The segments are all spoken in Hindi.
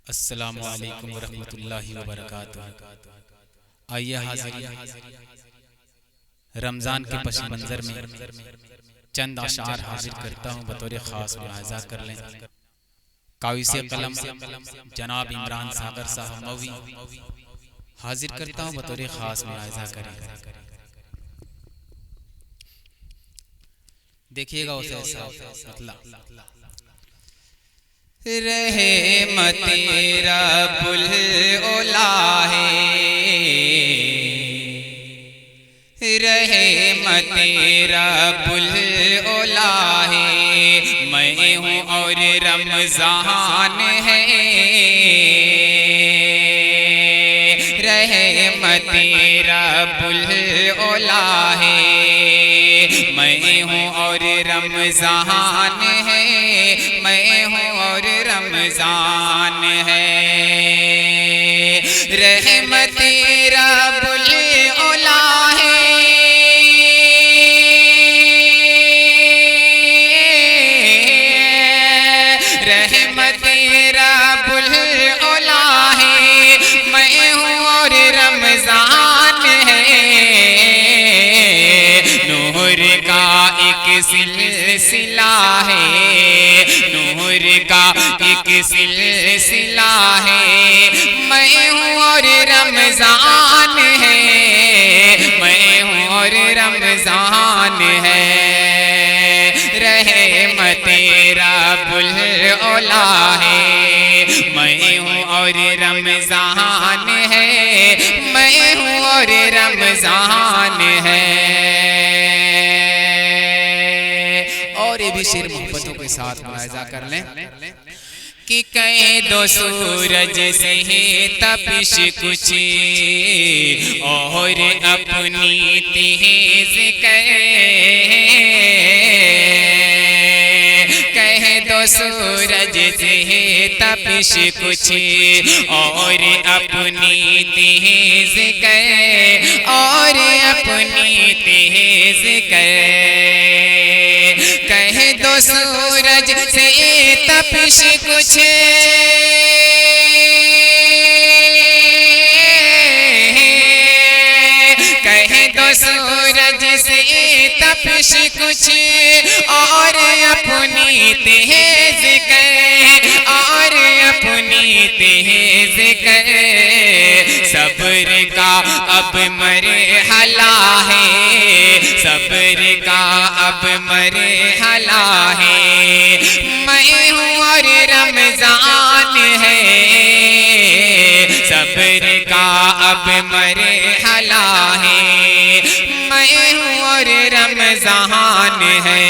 अस्सलामु अलैकुम वरहमतुल्लाहि वबरकातुहू। आइए हाज़िर रमज़ान के पस मंज़र में चंद अशार हाजिर करता हूँ, बतौर ख़ास मुलाहज़ा कर लें। काविसे कलम जनाब इमरान सागर साहब मवी हाजिर करता हूँ, बतौर ख़ास मुलाहज़ा करें। देखिएगा उसे ऐसा मतलब रहमत रब्बुल औला है, रहमत रब्बुल औला है। मैं हूँ और रमज़ान है, रहमत रब्बुल औला है। मैं हूँ और रमज़ान है, मैं हूँ और रमज़ान है। रहमत रब्बुल औला है, रहमत रब्बुल औला है। मैं हूँ और रमज़ान है, नूर का एक सिलसिला है, नूर का एक सिलसिला है। मैं हूँ और रमज़ान है, मैं हूँ और रमज़ान है। रहमत रब्बुल औला है, मैं हूँ और रमज़ान है, मैं हूँ और रमज़ान है। और ये भी शेर मोहब्बतों के साथ मुलाहज़ा कर लें कि कहे दो सूरज से है तपिश कुछ और अपनी तेज कहे दो सूरज से है तपिश कुछ और अपनी तेज और अपनी तेज कहे दो सूरज से तपिश कुछ कहे दो सूरज से तपिश कुछ और अपनी तेज और अपनी तेज सब्र का अब मरहला है, सब्र का अब मरहला है। मैं हूँ और रमज़ान है, सब्र का अब मरहला है। मैं हूँ और रमज़ान है,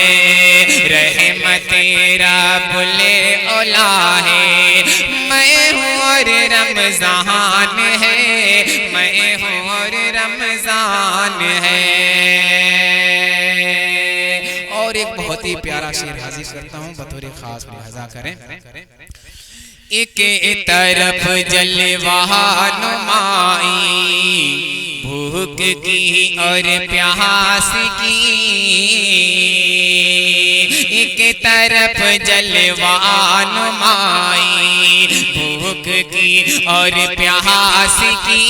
रहमत रब्बुल औला है। मैं हूँ और रमज़ान है, मैं हूँ और रमज़ान है। और एक बहुत ही प्यारा शेर हाजिर करता हूँ, बतौर ख़ास मुलाहज़ा करें। एक तरफ जलवा नुमाई भूख की और प्यास की, एक तरफ जलवा नुमाई भूख की और प्यास की,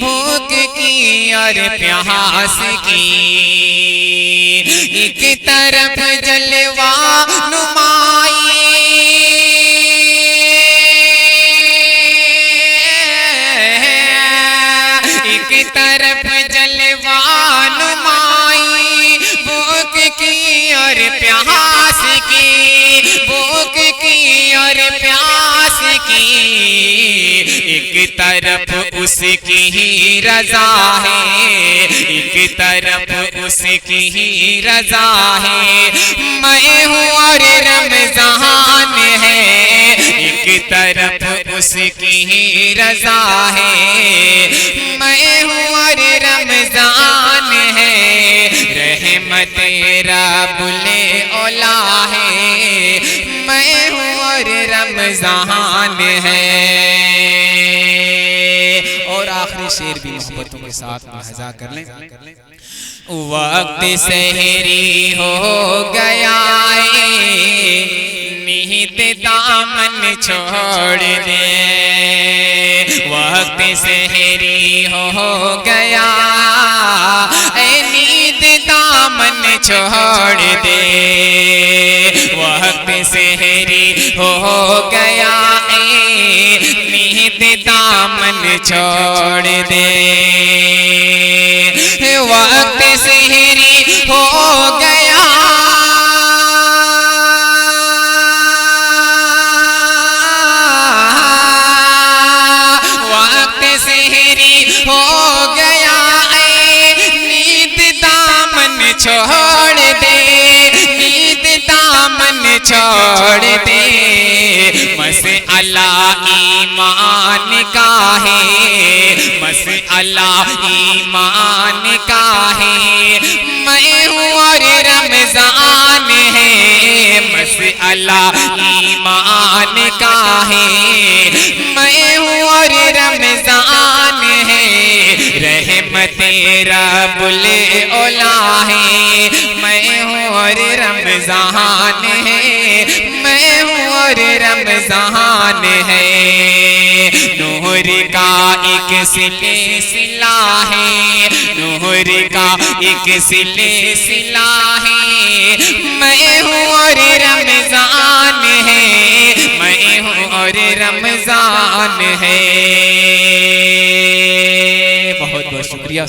भूख की और प्यास की। एक तरफ जलवा नुमाई एक तरफ जलवा नुमाई भूख की और प्यास की, भूख की और प्यास की। एक तरफ उसकी ही रज़ा है, एक तरफ उसकी ही रज़ा है। मैं हूँ और रमज़ान है, एक तरफ उसकी ही रज़ा है। मैं हूँ और रमज़ान है, रहमत रब्बुल औला है। मैं हूँ और रमज़ान है। और आखिरी शेर भी मोहब्बतों के साथ मुलाहज़ा कर लें। वक्त सहरी हो गया नींद दामन छोड़ दे, वक्त सहरी हो गया, ऐ नींद दामन छोड़ दे, वक्त सहरी हो गया, ऐ नींद दामन छोड़ दे, वक्त सहरी हो गया, वक्त सहरी हो गया, ऐ नींद दामन छोड़ दे, नींद दामन छोड़ दे, मसअला ईमान का है, मसअला ईमान का है, मैं हूँ और रमजान है, मसअला ईमान का है, मैं हूँ और रमजान है, रहमते रब्बुल औला है, मैं हूँ और रमजान है, मैं हूँ और रमजान है, नूर का एक सिलसिला है, नूर का एक सिलसिला है, मैं हूँ और रमजान है, मैं हूँ और रमजान है। बहुत बहुत शुक्रिया।